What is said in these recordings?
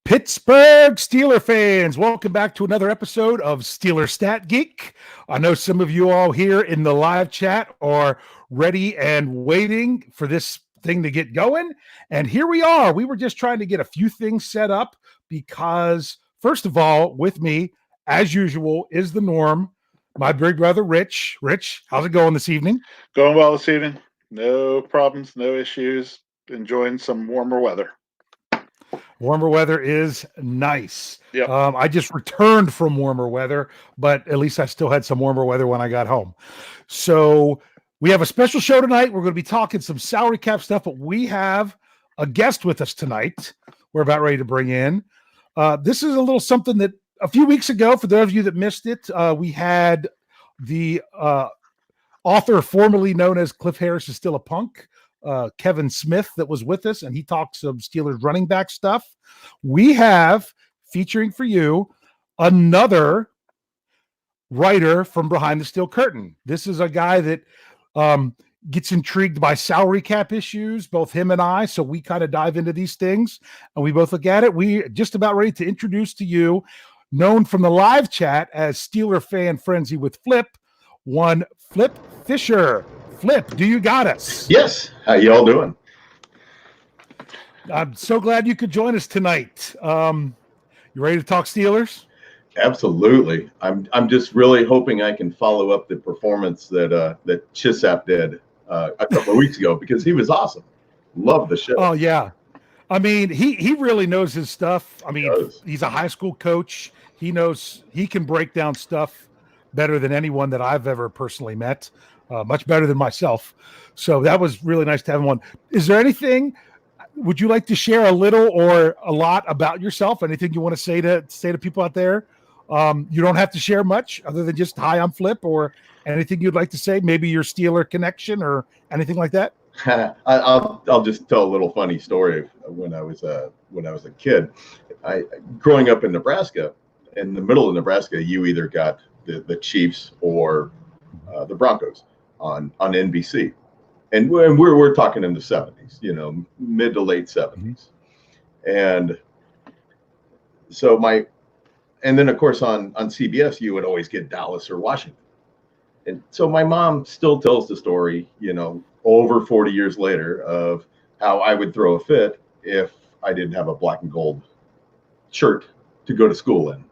Pittsburgh Steelers fans, welcome back to another episode of Steelers Stat Geek. I know some of you all here in the live chat are ready and waiting for this thing to get going. And here we are. We were just trying to get a few things set up because, first of all, with me, as usual, is the norm, my big brother, Rich. Rich, how's it going this evening? Going well this evening. No problems, no issues. Enjoying some warmer weather. Warmer weather is nice. Yep. I just returned from warmer weather, but at least I still had some warmer weather when I got home. So we have a special show tonight. We're going to be talking some salary cap stuff, but we have a guest with us tonight. We're about ready to bring in. This is a little something that a few weeks ago, for those of you that missed it, we had the author formerly known as Cliff Harris is Still a Punk, Kevin Smith, that was with us, and he talked some Steelers running back stuff. We have, featuring for you, another writer from behind the steel curtain. This is a guy that gets intrigued by salary cap issues, both him and I, so we kind of dive into these things, and we both look at it. We just about ready to introduce to you, known from the live chat as Steeler Fan Frenzy with Flip, one Flip Fisher. Flip, do you got us? Yes. How y'all doing? I'm so glad you could join us tonight. You ready to talk Steelers? Absolutely. I'm just really hoping I can follow up the performance that Chisap did a couple of weeks ago, because he was awesome. Love the show. Oh yeah. I mean, he really knows his stuff. I mean, he's a high school coach. He knows he can break down stuff better than anyone that I've ever personally met. Much better than myself. So that was really nice to have him on. Is there anything, would you like to share a little or a lot about yourself? Anything you want to say to people out there? You don't have to share much other than just, hi, I'm Flip, or anything you'd like to say, maybe your Steeler connection or anything like that. I'll just tell a little funny story. When I was a kid, growing up in Nebraska, in the middle of Nebraska, you either got the Chiefs or the Broncos on NBC, and we're talking in the 70s, mid to late 70s, and so and then of course on CBS you would always get Dallas or Washington, and so my mom still tells the story, over 40 years later, of how I would throw a fit if I didn't have a black and gold shirt to go to school in,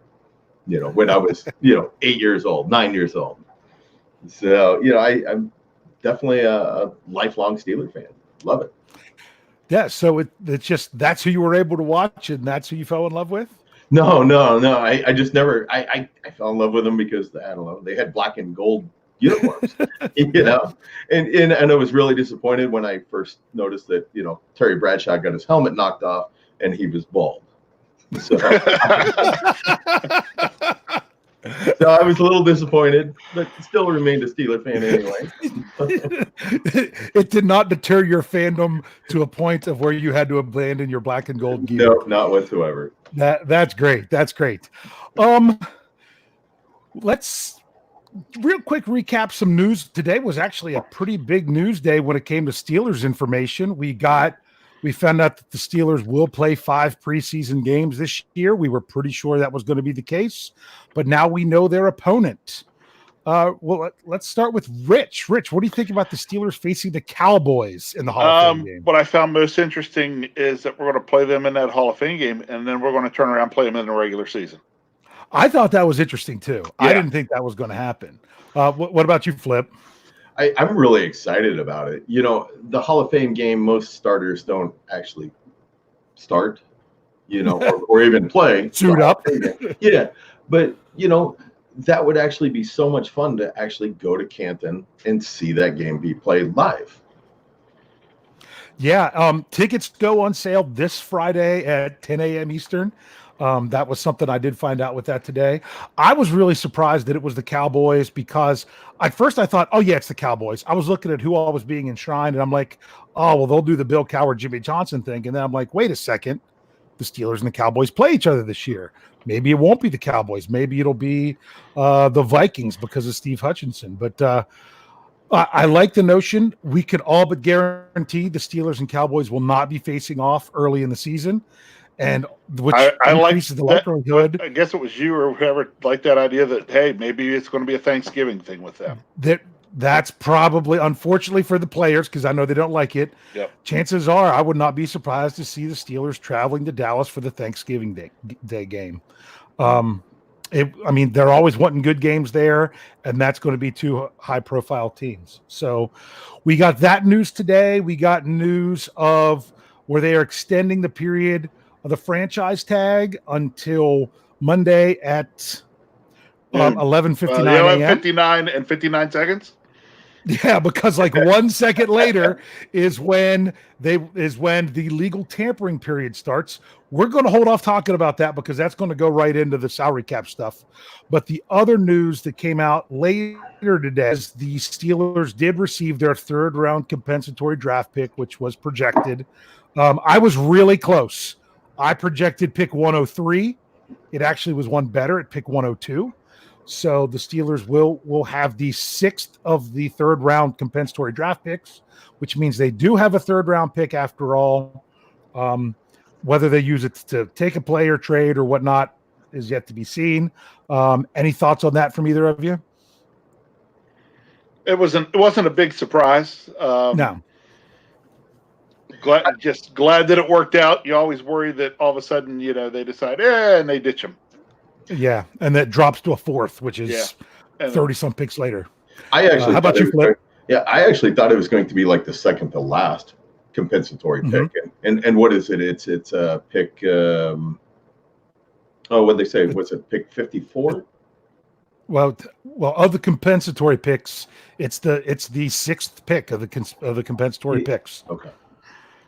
when I was 8 years old, 9 years old. So, I'm definitely a lifelong Steeler fan. Love it. Yeah. So it's just, that's who you were able to watch, and that's who you fell in love with? No. I just never, I fell in love with them because, I don't know, they had black and gold uniforms, and I was really disappointed when I first noticed that, Terry Bradshaw got his helmet knocked off and he was bald. So, so I was a little disappointed, but still remained a Steeler fan anyway. It did not deter your fandom to a point of where you had to abandon your black and gold gear. No, not whatsoever. That's great. That's great. Let's real quick recap some news. Today was actually a pretty big news day when it came to Steelers information. We found out that the Steelers will play 5 preseason games this year. We were pretty sure that was going to be the case, but now we know their opponent. Well, let's start with Rich. Rich, what do you think about the Steelers facing the Cowboys in the Hall of Fame game? What I found most interesting is that we're going to play them in that Hall of Fame game, and then we're going to turn around and play them in the regular season. I thought that was interesting too. Yeah. I didn't think that was going to happen. What about you, Flip? I'm really excited about it. The Hall of Fame game, most starters don't actually start, or even play. Suit up. Yeah. But, that would actually be so much fun to actually go to Canton and see that game be played live. Yeah. Tickets go on sale this Friday at 10 a.m. Eastern. That was something I did find out with that today. I was really surprised that it was the Cowboys, because at first I thought, oh yeah, it's the Cowboys. I was looking at who all was being enshrined, and I'm like, oh, well, they'll do the Bill Cowher, Jimmy Johnson thing. And then I'm like, wait a second, the Steelers and the Cowboys play each other this year. Maybe it won't be the Cowboys. Maybe it'll be the Vikings because of Steve Hutchinson. But I like the notion. We could all but guarantee the Steelers and Cowboys will not be facing off early in the season. and which I like increases the that. likelihood I guess it was you or whoever liked that idea that, hey, maybe it's going to be a Thanksgiving thing with them. that's probably, unfortunately for the players, because I know they don't like it. Yep. Chances are I would not be surprised to see the Steelers traveling to Dallas for the Thanksgiving Day game. I mean, they're always wanting good games there, and that's going to be two high-profile teams. So we got that news today. We got news of where they are extending the period of the franchise tag until Monday at 11:59 a.m. 59 and 59 seconds. Yeah, because like 1 second later is when the legal tampering period starts. We're going to hold off talking about that because that's going to go right into the salary cap stuff. But the other news that came out later today is the Steelers did receive their third round compensatory draft pick, which was projected. I was really close. I projected pick 103. It actually was one better at pick 102. So the Steelers will have the sixth of the third round compensatory draft picks, which means they do have a third round pick after all. Whether they use it to take a player, trade, or whatnot is yet to be seen. Any thoughts on that from either of you? It wasn't a big surprise. No. Glad that it worked out. You always worry that all of a sudden, they decide, and they ditch them. Yeah, and that drops to a fourth, which is 30-some picks later. I actually how about you, Flip? I actually thought it was going to be like the second to last compensatory pick. And what is it? It's a pick. What'd they say? Was it pick 54? Well, of the compensatory picks, it's the sixth pick of the compensatory picks. Okay.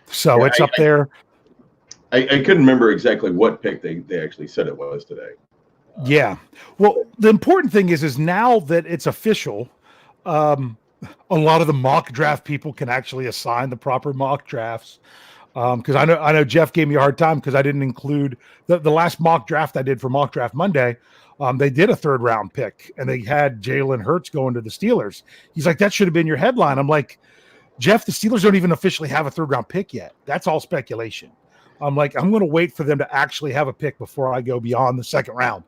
So it's up there. I couldn't remember exactly what pick they actually said it was today. Yeah. Well, the important thing is now that it's official, a lot of the mock draft people can actually assign the proper mock drafts. Because I know Jeff gave me a hard time because I didn't include the last mock draft I did for Mock Draft Monday. They did a third round pick and they had Jalen Hurts going to the Steelers. He's like, that should have been your headline. I'm like, Jeff, the Steelers don't even officially have a third round pick yet. That's all speculation. I'm like, I'm going to wait for them to actually have a pick before I go beyond the second round.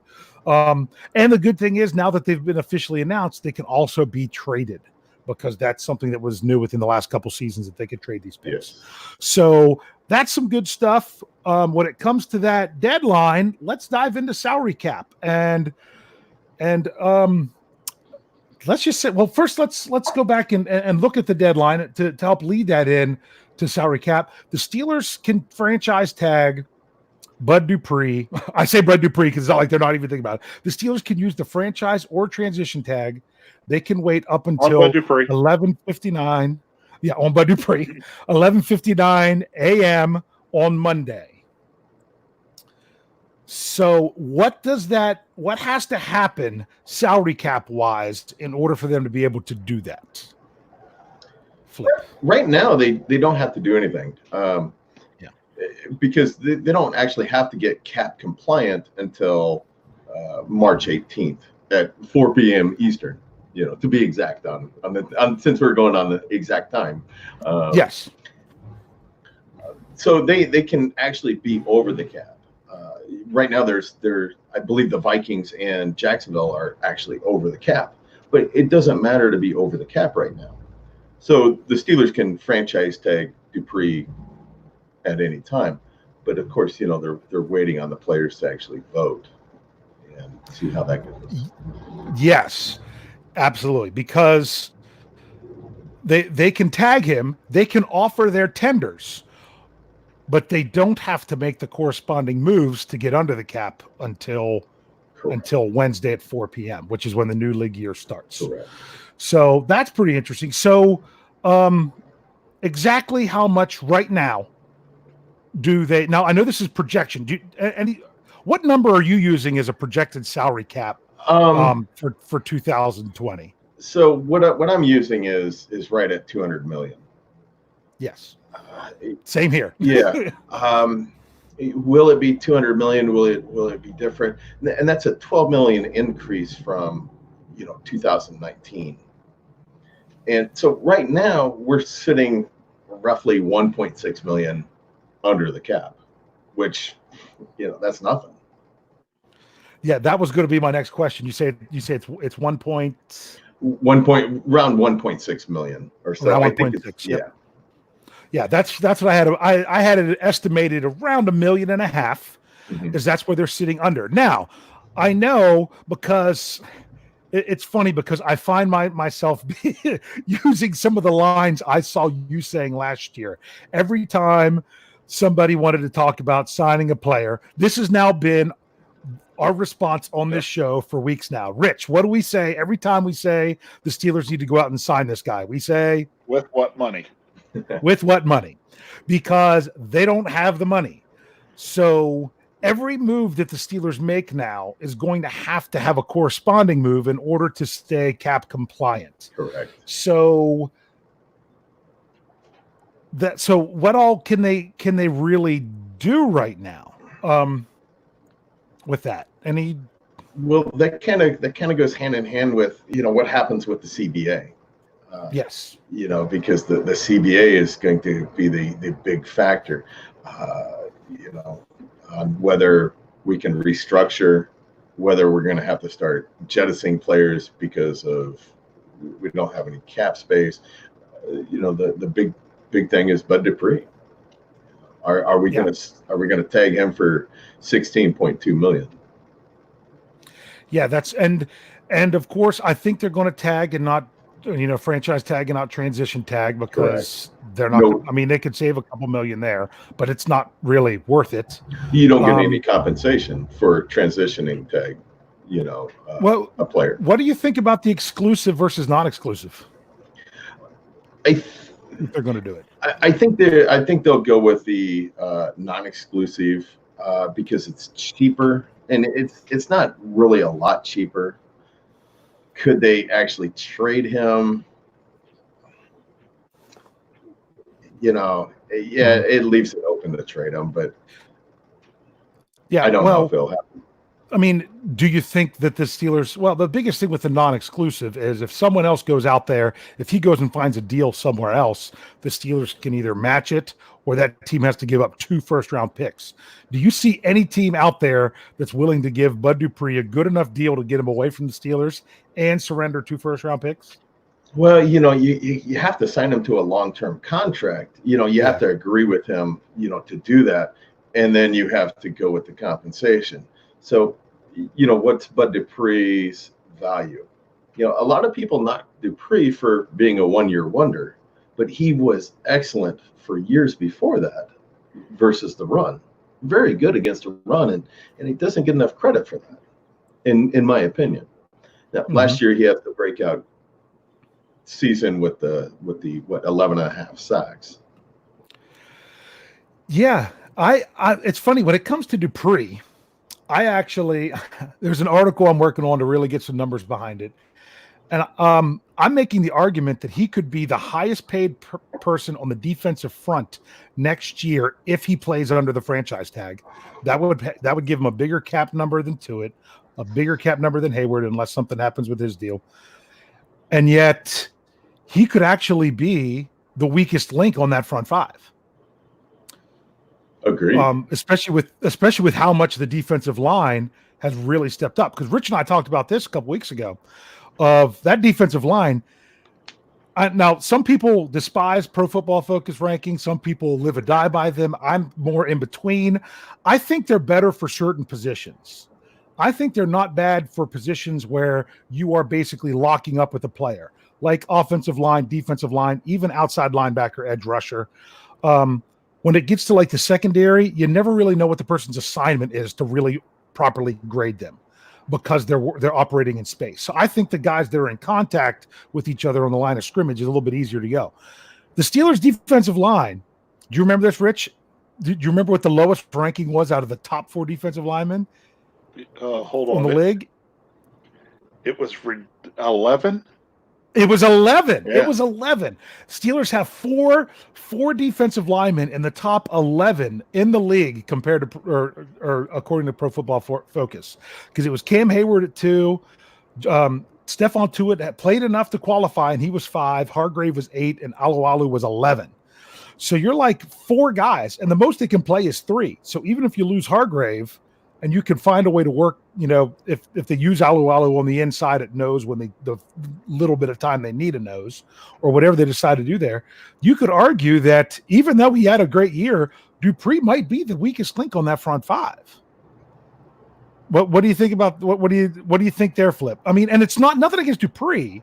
And the good thing is now that they've been officially announced, they can also be traded because that's something that was new within the last couple seasons that they could trade these picks. Yes. So that's some good stuff. When it comes to that deadline, let's dive into salary cap and let's just say, well, first let's go back and look at the deadline to help lead that in to salary cap. The Steelers can franchise tag Bud Dupree. I say Bud Dupree because it's not like they're not even thinking about it. The Steelers can use the franchise or transition tag. They can wait up until 11:59. Yeah, on Bud Dupree, 11:59 a.m. on Monday. So what has to happen salary cap wise in order for them to be able to do that? Flip. Right now, they don't have to do anything. Because they don't actually have to get cap compliant until March 18th at 4 p.m. Eastern, to be exact on since we're going on the exact time. Yes. So they can actually be over the cap. Right now, I believe the Vikings and Jacksonville are actually over the cap, but it doesn't matter to be over the cap right now. So the Steelers can franchise tag Dupree at any time, but of course, they're waiting on the players to actually vote and see how that goes. Yes, absolutely, because they can tag him, they can offer their tenders, but they don't have to make the corresponding moves to get under the cap until Wednesday at 4 p.m., which is when the new league year starts. Correct. So that's pretty interesting. So exactly how much right now do they now? I know this is projection. What number are you using as a projected salary cap for 2020? So what I'm using is right at 200 million. Yes. Same here. Yeah. Will it be 200 million? Will it be different? And that's a 12 million increase from 2019. And so right now we're sitting roughly 1.6 million under the cap, which that's nothing. Yeah, that was going to be my next question. You say it's 1 point. Around 1.6 million or so. Around I think 1.6. Yep. Yeah, that's what I had. I had it estimated around $1.5 million, because that's where they're sitting under. Now, I know, because it's funny, because I find myself using some of the lines I saw you saying last year. Every time somebody wanted to talk about signing a player, this has now been our response on this show for weeks now. Rich, what do we say every time we say the Steelers need to go out and sign this guy? We say, with what money? With what money? Because they don't have the money. So every move that the Steelers make now is going to have a corresponding move in order to stay cap compliant. Correct. So what all can they really do right now? With that, well, that kind of goes hand in hand with what happens with the CBA. Yes, because the CBA is going to be the big factor, on whether we can restructure, whether we're going to have to start jettisoning players because we don't have any cap space. The big thing is Bud Dupree. Are we going to tag him for $16.2 million? Yeah, and of course I think they're going to tag and not franchise tag and not transition tag, because they're not. I mean, they could save a couple million there, but it's not really worth it. You don't get any compensation for transitioning tag. A player. What do you think about the exclusive versus non-exclusive? They're going to do it. I think they'll go with the non-exclusive because it's cheaper, and it's not really a lot cheaper. Could they actually trade him? It leaves it open to trade him, but I don't know if it'll happen. I mean, do you think that the Steelers, the biggest thing with the non-exclusive is if someone else goes out there, if he goes and finds a deal somewhere else, the Steelers can either match it or that team has to give up 2 first-round picks. Do you see any team out there that's willing to give Bud Dupree a good enough deal to get him away from the Steelers and surrender 2 first-round picks? Well, you have to sign him to a long-term contract. You have to agree with him, to do that. And then you have to go with the compensation. So, what's Bud Dupree's value? A lot of people knock Dupree for being a one-year wonder, but he was excellent for years before that versus the run. Very good against the run, and he doesn't get enough credit for that, in my opinion. Now, last year he had the breakout season with the 11.5 sacks. Yeah, it's funny when it comes to Dupree. There's an article I'm working on to really get some numbers behind it. And I'm making the argument that he could be the highest paid person on the defensive front next year if he plays under the franchise tag. That would give him a bigger cap number than Tuitt, a bigger cap number than Hayward, unless something happens with his deal. And yet he could actually be the weakest link on that front five. Agreed. Especially with how much the defensive line has really stepped up. Because Rich and I talked about this a couple weeks ago of that defensive line. Now, some people despise Pro Football Focus rankings. Some people live or die by them. I'm more in between. I think they're better for certain positions. I think they're not bad for positions where you are basically locking up with a player, like offensive line, defensive line, even outside linebacker, edge rusher. When it gets to like the secondary, you never really know what the person's assignment is to really properly grade them because they're operating in space. So I think the guys that are in contact with each other on the line of scrimmage is a little bit easier to go. The Steelers' defensive line, do you remember this, Rich? Do you remember what the lowest ranking was out of the top 4 defensive linemen? Hold on. In the league? It was 11? It was 11. Yeah. It was 11. Steelers have four defensive linemen in the top 11 in the league compared to, or according to Pro Football Focus, because it was Cam Hayward at 2. Stephon Tuitt had played enough to qualify, and he was 5. Hargrave was 8, and Alualu was 11. So you're like 4 guys, and the most they can play is 3. So even if you lose Hargrave, and you can find a way to work, if they use Alualu on the inside at nose when the little bit of time they need a nose, or whatever they decide to do there, you could argue that even though he had a great year, Dupree might be the weakest link on that front 5. What do you think about what do you think there, Flip? I mean, and it's nothing against Dupree.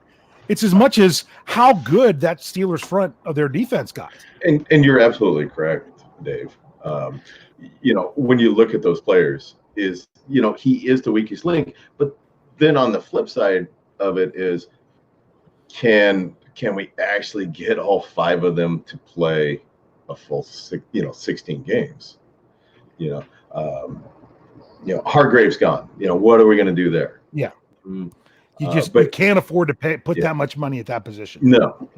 It's as much as how good that Steelers front of their defense got. And you're absolutely correct, Dave. When you look at those players, he is the weakest link. But then on the flip side of it is, can we actually get all 5 of them to play a full 16 games? Hargrave's gone. What are we going to do there? Yeah. You can't afford to put that much money at that position. No.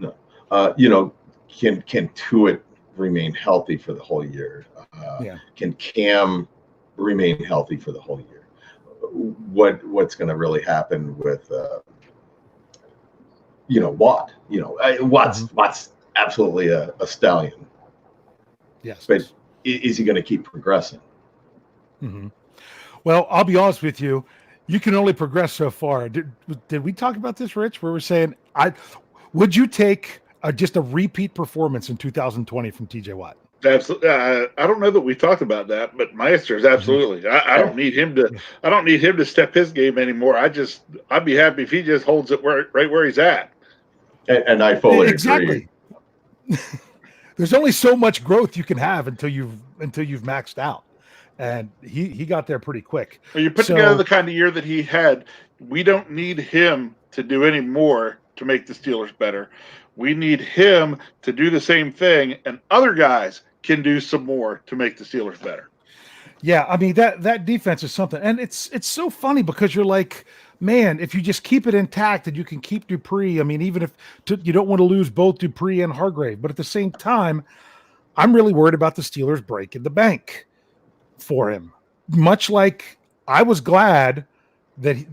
Can Tuitt remain healthy for the whole year? Can Cam remain healthy for the whole year? What's going to really happen with Watt? Watt's absolutely a stallion. Yes, but is he going to keep progressing? Mm-hmm. Well, I'll be honest with you. You can only progress so far. Did we talk about this, Rich? Where we're saying, would you take just a repeat performance in 2020 from TJ Watt? Absolutely. I don't know that we talked about that, but Meister's absolutely. I don't need him to. I don't need him to step his game anymore. I'd be happy if he just holds it right where he's at. And I fully agree. There's only so much growth you can have until you've maxed out, and he got there pretty quick. When you put together the kind of year that he had, we don't need him to do any more to make the Steelers better. We need him to do the same thing, and other guys can do some more to make the Steelers better. Yeah, I mean that defense is something, and it's so funny because you're like, man, if you just keep it intact and you can keep Dupree, I mean, even if you don't want to lose both Dupree and Hargrave, but at the same time, I'm really worried about the Steelers breaking the bank for him. Much like I was glad that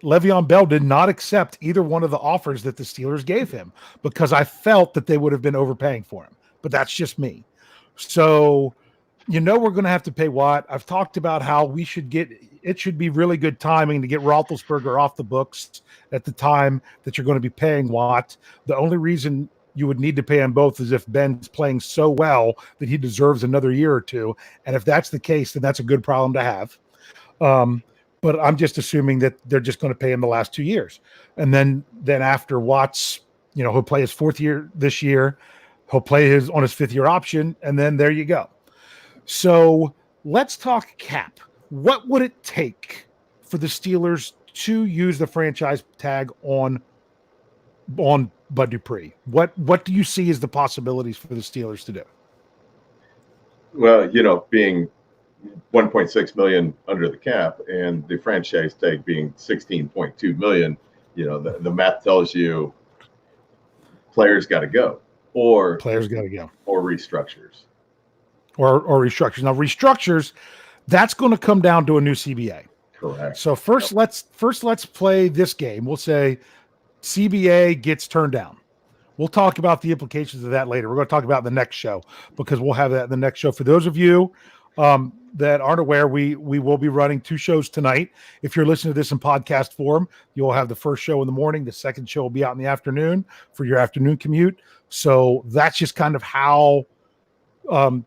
Le'Veon Bell did not accept either one of the offers that the Steelers gave him, because I felt that they would have been overpaying for him. But that's just me. So, we're going to have to pay Watt. I've talked about how it should be really good timing to get Roethlisberger off the books at the time that you're going to be paying Watt. The only reason you would need to pay them both is if Ben's playing so well that he deserves another year or two. And if that's the case, then that's a good problem to have. But I'm just assuming that they're just going to pay him the last 2 years. And then after Watts, he'll play his 4th year this year. He'll play on his 5th year option. And then there you go. So let's talk cap. What would it take for the Steelers to use the franchise tag on Bud Dupree? What do you see as the possibilities for the Steelers to do? Well, being 1.6 million under the cap and the franchise tag being 16.2 million, the math tells you players got to go, or restructures. Or restructures. Now restructures, that's going to come down to a new CBA. Correct. So first let's play this game. We'll say CBA gets turned down. We'll talk about the implications of that later. We're going to talk about it in the next show, because we'll have that in the next show. For those of you that aren't aware, we will be running 2 shows tonight. If you're listening to this in podcast form, you'll have the first show in the morning. The second show will be out in the afternoon for your afternoon commute. So that's just kind of how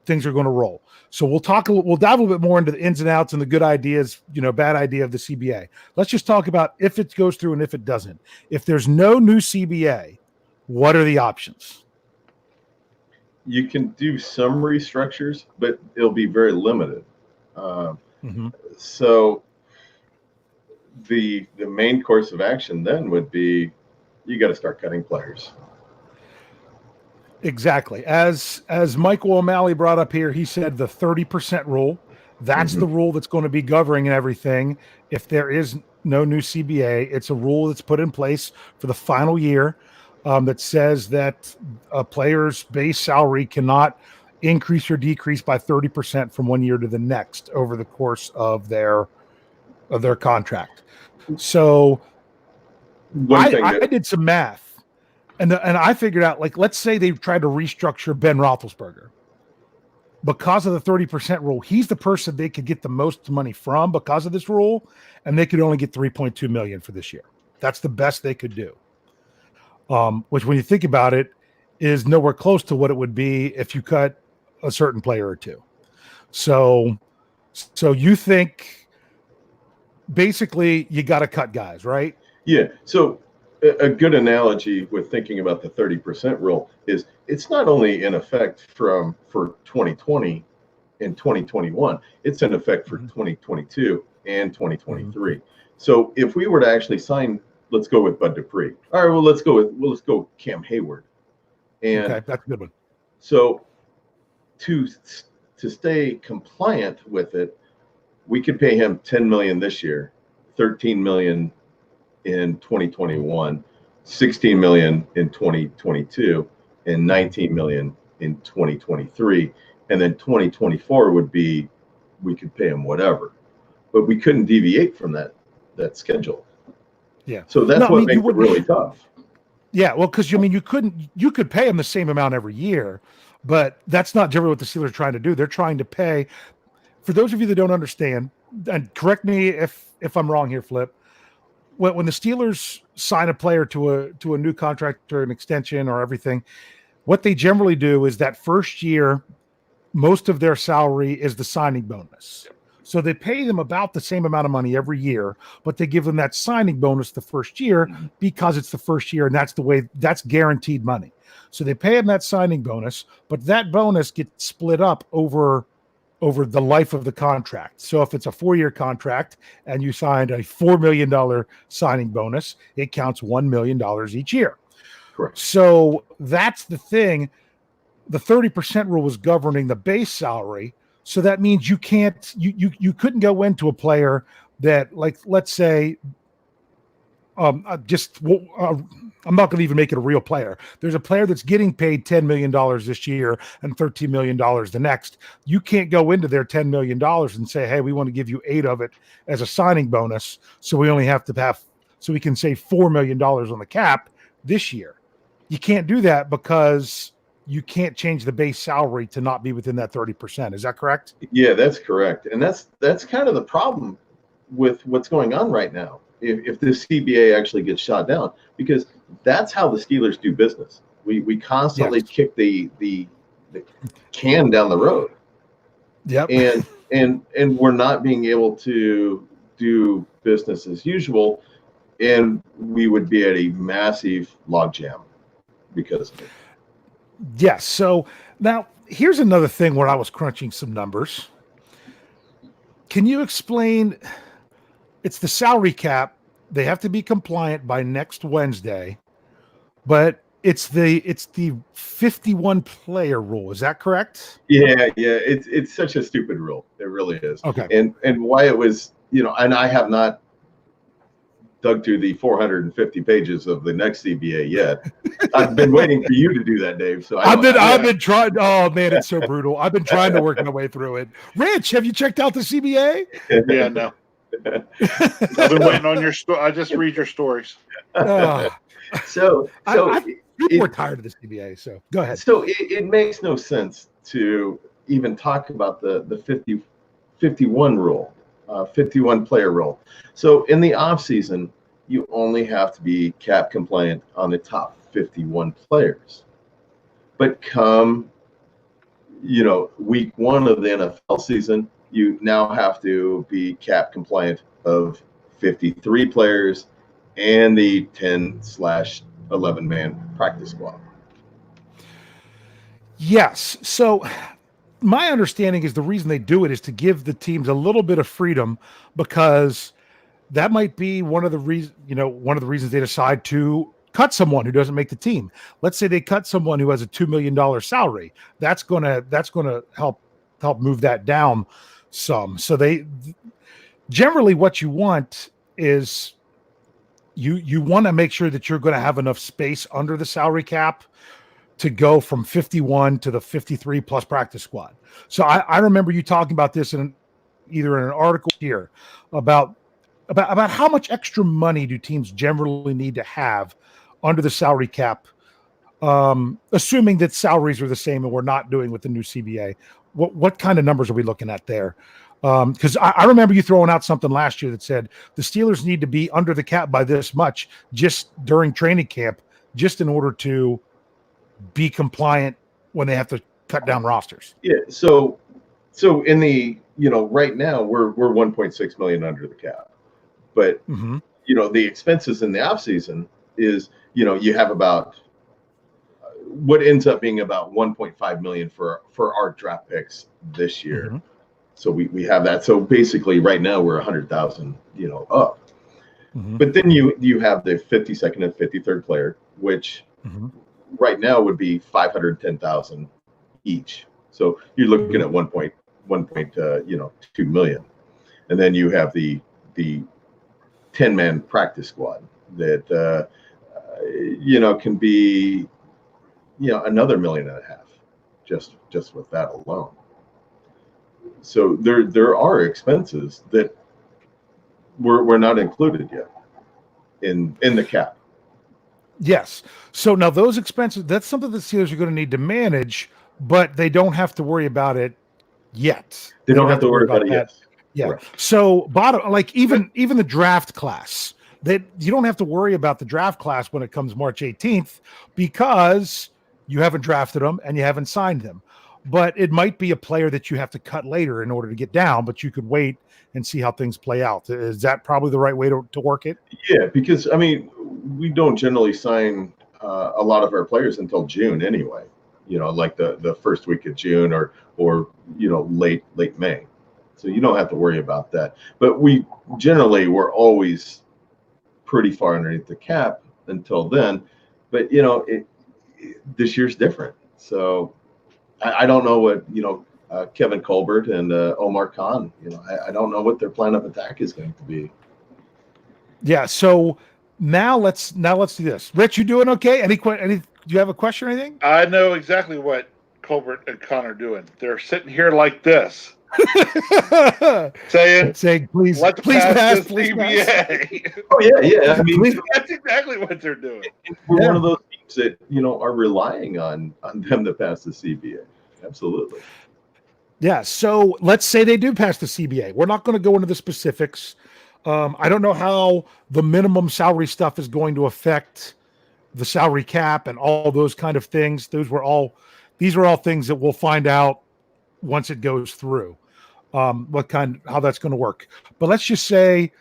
things are going to roll. So we'll dive a little bit more into the ins and outs and the good ideas, bad idea of the CBA. Let's just talk about if it goes through and if it doesn't. If there's no new CBA, what are the options? You can do some restructures, but it'll be very limited. So the main course of action then would be, you got to start cutting players. Exactly. As Michael O'Malley brought up here, he said the 30% rule. That's the rule that's going to be governing everything. If there is no new CBA, it's a rule that's put in place for the final year that says that a player's base salary cannot increase or decrease by 30% from one year to the next over the course of their contract. So I did some math. And I figured out, like, let's say they tried to restructure Ben Roethlisberger. Because of the 30% rule, he's the person they could get the most money from because of this rule, and they could only get $3.2 million for this year. That's the best they could do. Which, when you think about it, is nowhere close to what it would be if you cut a certain player or two. So you think basically you got to cut guys, right? Yeah. So a good analogy with thinking about the 30% rule is it's not only in effect for 2020 and 2021, it's in effect for 2022 and 2023. So if we were to actually sign, let's go with Bud Dupree. All right, well, let's go Cam Hayward. And okay, that's a good one. So to stay compliant with it, we could pay him $10 million this year, $13 million in 2021, $16 million in 2022, and $19 million in 2023. And then 2024 would be, we could pay him whatever, but we couldn't deviate from that schedule. Yeah. So that's what makes it really tough. Yeah, well, because you could pay him the same amount every year, but that's not generally what the Steelers are trying to do. They're trying to pay. For those of you that don't understand, and correct me if I'm wrong here, Flip. When the Steelers sign a player to a new contract or an extension or everything, what they generally do is that first year, most of their salary is the signing bonus. So they pay them about the same amount of money every year, but they give them that signing bonus the first year because it's the first year, and that's guaranteed money. So they pay them that signing bonus, but that bonus gets split up over the life of the contract. So if it's a 4-year contract and you signed a $4 million signing bonus, it counts $1 million each year. Correct. So that's the thing. The 30% rule was governing the base salary. So that means you couldn't go into a player that, like, let's say, I'm not going to even make it a real player. There's a player that's getting paid $10 million this year and $13 million the next. You can't go into their $10 million and say, hey, we want to give you 8 of it as a signing bonus. So we only have to so we can save $4 million on the cap this year. You can't do that because you can't change the base salary to not be within that 30%. Is that correct? Yeah, that's correct. And that's kind of the problem with what's going on right now. If this CBA actually gets shot down, because that's how the Steelers do business. We constantly kick the can down the road. Yep. And we're not being able to do business as usual, and we would be at a massive logjam because of it. Yes. So now here's another thing where I was crunching some numbers. Can you explain? It's the salary cap. They have to be compliant by next Wednesday, but it's the 51 player rule. Is that correct? Yeah. It's such a stupid rule. It really is. Okay. And why it was, and I have not dug through the 450 pages of the next CBA yet. I've been waiting for you to do that, Dave. So I've been trying. Oh man, it's so brutal. I've been trying to work my way through it. Rich, have you checked out the CBA? Yeah, no. I've been waiting on your story. I just read your stories. So people are tired of the CBA. So go ahead. So it makes no sense to even talk about the 51 rule. 51 player rule. So in the off season, you only have to be cap compliant on the top 51 players. But come, week 1 of the NFL season, you now have to be cap compliant of 53 players and the 10/11 man practice squad. Yes. So my understanding is the reason they do it is to give the teams a little bit of freedom, because that might be one of the reasons they decide to cut someone who doesn't make the team. Let's say they cut someone who has a $2 million salary. That's going to help move that down some. So they generally, what you want is you want to make sure that you're going to have enough space under the salary cap to go from 51 to the 53 plus practice squad. So I remember you talking about this either in an article here about how much extra money do teams generally need to have under the salary cap assuming that salaries are the same and we're not doing with the new CBA, what kind of numbers are we looking at there? Because I remember you throwing out something last year that said the Steelers need to be under the cap by this much just during training camp, just in order to be compliant when they have to cut down rosters. Yeah. So in the, right now we're 1.6 million under the cap, but the expenses in the off season is, you have about what ends up being about 1.5 million for our draft picks this year. So we have that. So basically right now we're 100,000, up. But then you have the 52nd and 53rd player, which right now would be 510,000 each. So you're looking at 1.2 million. And then you have the 10-man practice squad that can be another $1.5 million just with that alone. So there are expenses that were not included yet in the cap. Yes. So now those expenses, that's something the Steelers are going to need to manage, but they don't have to worry about it yet. They don't have to worry about it yet. Yeah. Right. So even the draft class, that you don't have to worry about the draft class when it comes March 18th because you haven't drafted them and you haven't signed them. But it might be a player that you have to cut later in order to get down, but you could wait and see how things play out. Is that probably the right way to work it? Yeah, because we don't generally sign a lot of our players until June anyway. Like the first week of June or late May. So you don't have to worry about that. But we're always pretty far underneath the cap until then. But this year's different. So I don't know what Kevin Colbert and Omar Khan. I don't know what their plan of attack is going to be. Yeah. So now let's do this. Rich, you doing okay? Do you have a question or anything? I know exactly what Colbert and Khan are doing. They're sitting here like this, saying, please pass the CBA. Oh yeah. That's exactly what they're doing. We're one of those teams that are relying on them to pass the CBA. Absolutely. Yeah. So let's say they do pass the CBA. We're not going to go into the specifics. I don't know how the minimum salary stuff is going to affect the salary cap and all those kind of things. These are all things that we'll find out once it goes through. How that's going to work. But let's just say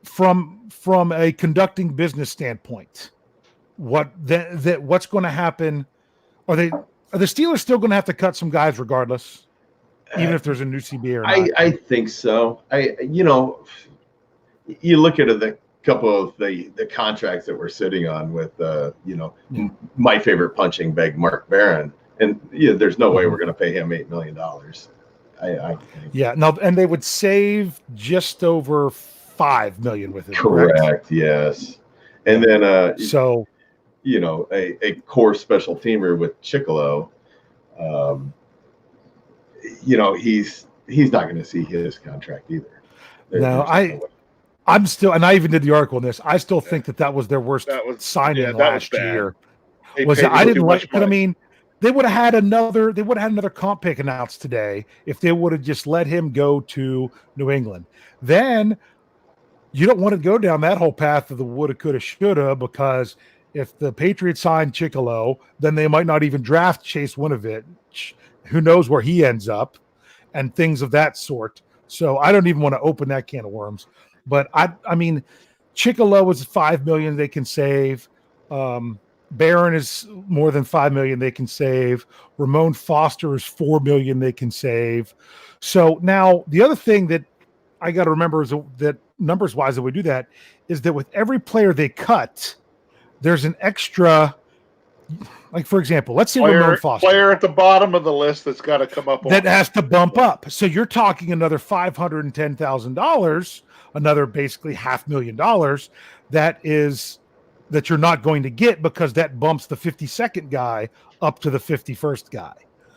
from a conducting business standpoint, what's going to happen? Are the Steelers still going to have to cut some guys regardless, even if there's a new CBA or not? I think so. You look at the couple of the contracts that we're sitting on with my favorite punching bag, Mark Barron, and there's no way we're going to pay him $8 million. I think. Yeah. No, and they would save just over $5 million with it. Correct. Yes. And then a core special teamer with Chicolo, he's not going to see his contract either. I'm still, and I even did the article on this. I still think that was their worst signing last year. I didn't like, but they would have had another comp pick announced today if they would have just let him go to New England. Then you don't want to go down that whole path of the woulda, coulda, shoulda, because if the Patriots sign Chicolo, then they might not even draft Chase Winovich. Who knows where he ends up and things of that sort. So I don't even want to open that can of worms. But Chicolo is $5 million they can save. Barron is more than $5 million they can save. Ramon Foster is $4 million they can save. So now the other thing that I got to remember is that numbers wise that we do that is that with every player they cut, there's an extra. Like, for example, let's say Ramon Foster. Player at the bottom of the list that's got to come up. That has to bump up. So you're talking another $510,000, another basically $500,000 that you're not going to get because that bumps the 52nd guy up to the 51st guy.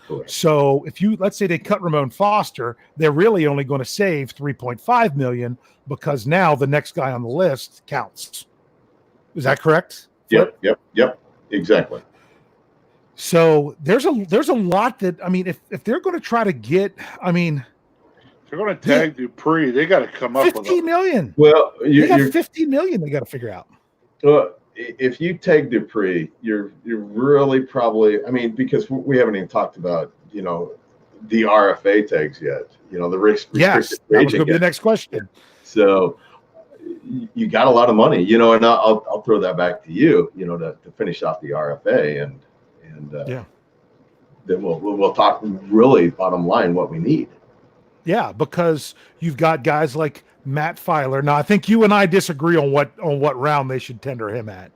Correct. So let's say they cut Ramon Foster, they're really only going to save $3.5 million because now the next guy on the list counts. Is that correct? Yep. Exactly. So there's a lot that, I mean, if they're going to try to get, I mean, If they're going to tag Dupree, they got to come up with 15 million. Well, They got 15 million they got to figure out. if you take Dupree, you're really probably, I mean, because we haven't even talked about, the RFA tags yet, the Yes, restricted that was agent going to be the yet. next question. So you got a lot of money, and I'll throw that back to you, to finish off the RFA, and Yeah. then we'll talk really bottom line what we need. Yeah, because you've got guys like Matt Filer. Now, I think you and I disagree on what round they should tender him at.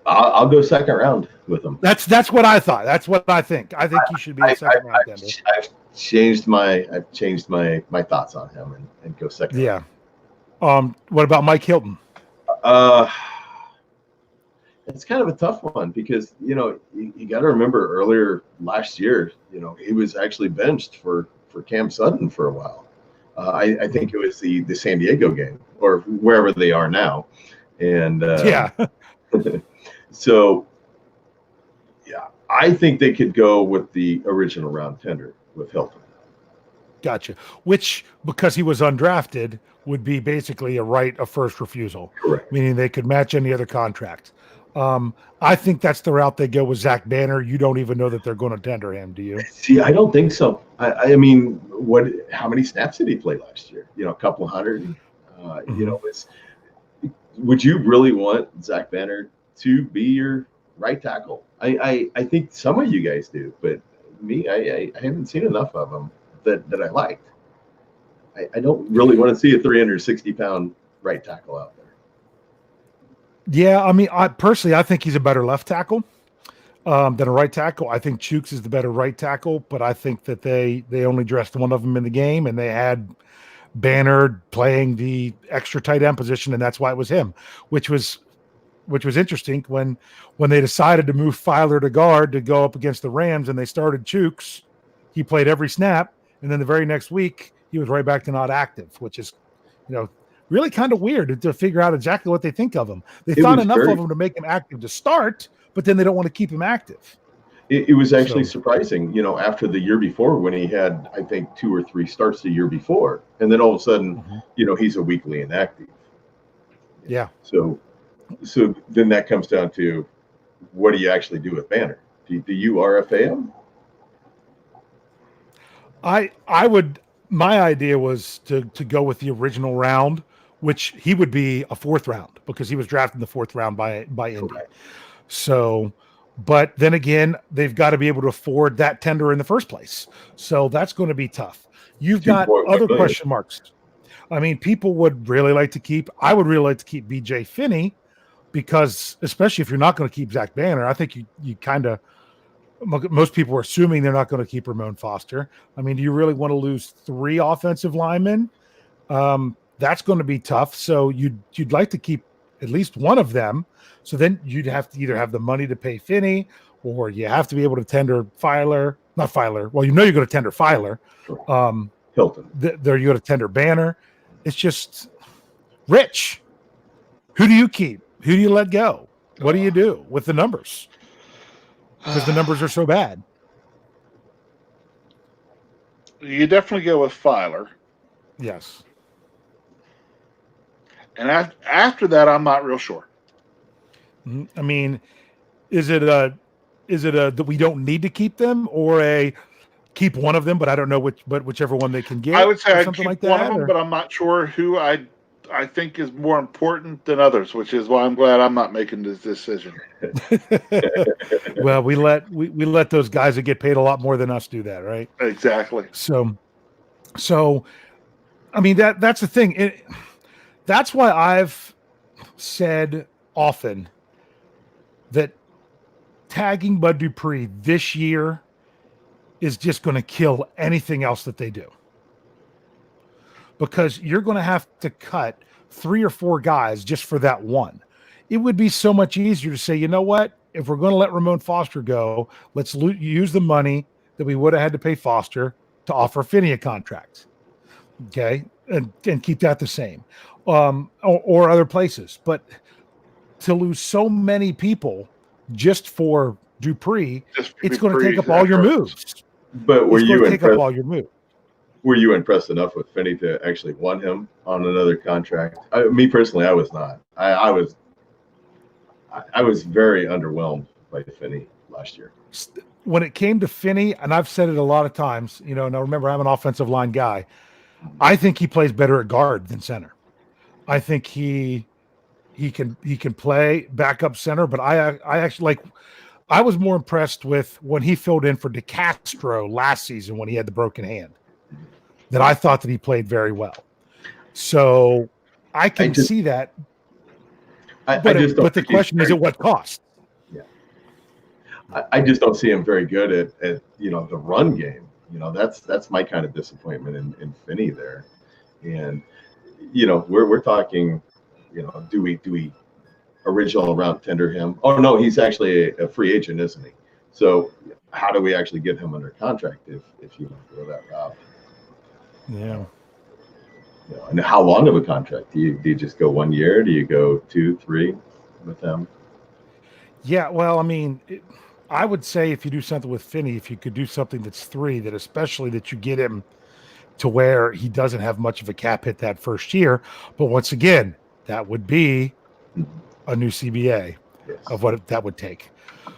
I'll go second round with him. That's what I thought. That's what I think. I think he should be a second round tender. I've changed my thoughts on him and go second. Yeah. What about Mike Hilton? It's kind of a tough one because you got to remember earlier last year, he was actually benched for Cam Sutton for a while. I think it was the San Diego game or wherever they are now, and Yeah. So yeah, I think they could go with the original round tender with Hilton. Gotcha. Which, because he was undrafted, would be basically a right of first refusal. Correct. Meaning they could match any other contract. I think that's the route they go with Zach Banner. You don't even know that they're going to tender him, do you? See, I don't think so. I mean, how many snaps did he play last year? A couple hundred. Would you really want Zach Banner to be your right tackle? I think some of you guys do, but me, I haven't seen enough of him that I liked. I don't really want to see a 360-pound right tackle out there. Yeah, I mean, I think he's a better left tackle than a right tackle. I think Chooks is the better right tackle, but I think that they only dressed one of them in the game, and they had Banner playing the extra tight end position, and that's why it was him, which was interesting when they decided to move Filer to guard to go up against the Rams, and they started Chooks. He played every snap, and then the very next week he was right back to not active, which is, really kind of weird to figure out exactly what they think of him. They thought enough of him to make him active to start, but then they don't want to keep him active. It was actually surprising, after the year before when he had, I think, 2 or 3 starts the year before, and then all of a sudden, he's a weekly inactive. Yeah. So then that comes down to, what do you actually do with Banner? Do you RFA him? I would. My idea was to go with the original round, which he would be a 4th round because he was drafted in the 4th round by Indy. So, but then again, they've got to be able to afford that tender in the first place. So that's going to be tough. You've got other question marks. I mean, people would really like to keep. I would really like to keep BJ Finney because, especially if you're not going to keep Zach Banner, I think you kind of. Most people are assuming they're not going to keep Ramon Foster. I mean, do you really want to lose 3 offensive linemen? That's going to be tough. So you'd like to keep at least one of them. So then you'd have to either have the money to pay Finney, or you have to be able to tender not Filer. Well, you're going to tender Filer. Hilton. You're going to tender Banner. It's just Rich. Who do you keep? Who do you let go? What do you do with the numbers? Because the numbers are so bad. You definitely go with Filer. Yes. And after that, I'm not real sure. I mean, is it a that we don't need to keep them, or a keep one of them, but I don't know whichever one they can get? I would say I'd something keep like one that, of them, but I'm not sure who I think is more important than others, which is why I'm glad I'm not making this decision. Well, we let those guys that get paid a lot more than us do that, right? Exactly. So I mean, that's the thing. That's why I've said often that tagging Bud Dupree this year is just going to kill anything else that they do. Because you're going to have to cut 3 or 4 guys just for that one. It would be so much easier to say, you know what? If we're going to let Ramon Foster go, let's use the money that we would have had to pay Foster to offer Finney a contract. Okay? And keep that the same. Or other places. But to lose so many people just for Dupree, Just it's going to take up Dupree's all your efforts. moves. But were It's you going to take up impressed? all your moves. Were you impressed enough with Finney to actually want him on another contract? Me personally, I was not. I was very underwhelmed by Finney last year. When it came to Finney, and I've said it a lot of times, you know, now remember, I'm an offensive line guy. I think he plays better at guard than center. I think he can play backup center, but I actually I was more impressed with when he filled in for DeCastro last season when he had the broken hand. That I thought that he played very well. So I can see that. But the question is at what cost? Yeah. I just don't see him very good at the run game. That's my kind of disappointment in Finney there. And we're talking, do we original round tender him? Oh no, he's actually a free agent, isn't he? So how do we actually get him under contract if you want to go that route? Yeah. And how long of a contract? Do you just go 1 year? Do you go 2, 3 with them? Yeah, well, I mean, I would say if you do something with Finney, if you could do something that's 3, that especially that you get him to where he doesn't have much of a cap hit that first year. But once again, that would be a new CBA of what that would take.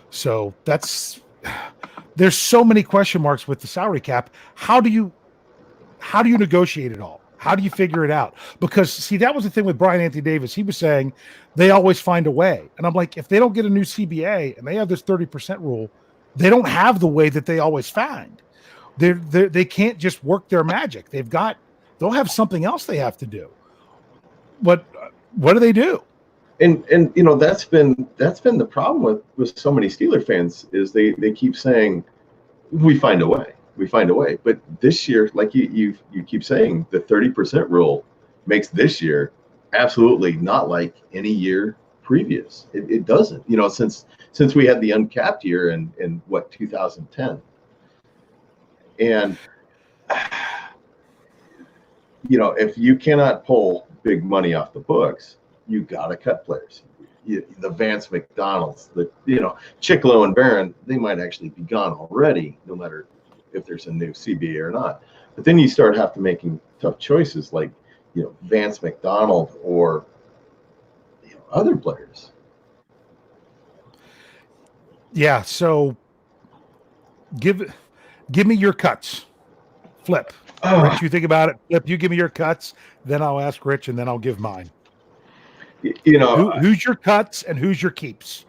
So there's so many question marks with the salary cap. How do you negotiate it all? How do you figure it out? Because see, that was the thing with Brian Anthony Davis. He was saying they always find a way. And I'm like, if they don't get a new CBA and they have this 30% rule, they don't have the way that they always find. They can't just work their magic. They'll have something else they have to do. But what do they do? And that's been the problem with so many Steeler fans is they keep saying we find a way. We find a way. But this year, like you keep saying, the 30% rule makes this year absolutely not like any year previous. It doesn't. Since we had the uncapped year in 2010. And if you cannot pull big money off the books, you got to cut players. The Vance McDonald's, Chicklow and Barron, they might actually be gone already, no matter if there's a new CBA or not. But then you start making tough choices like, Vance McDonald or other players. Yeah. So give me your cuts. Flip. Rich, you think about it. Flip, you give me your cuts, then I'll ask Rich, and then I'll give mine. Who's your cuts and who's your keeps?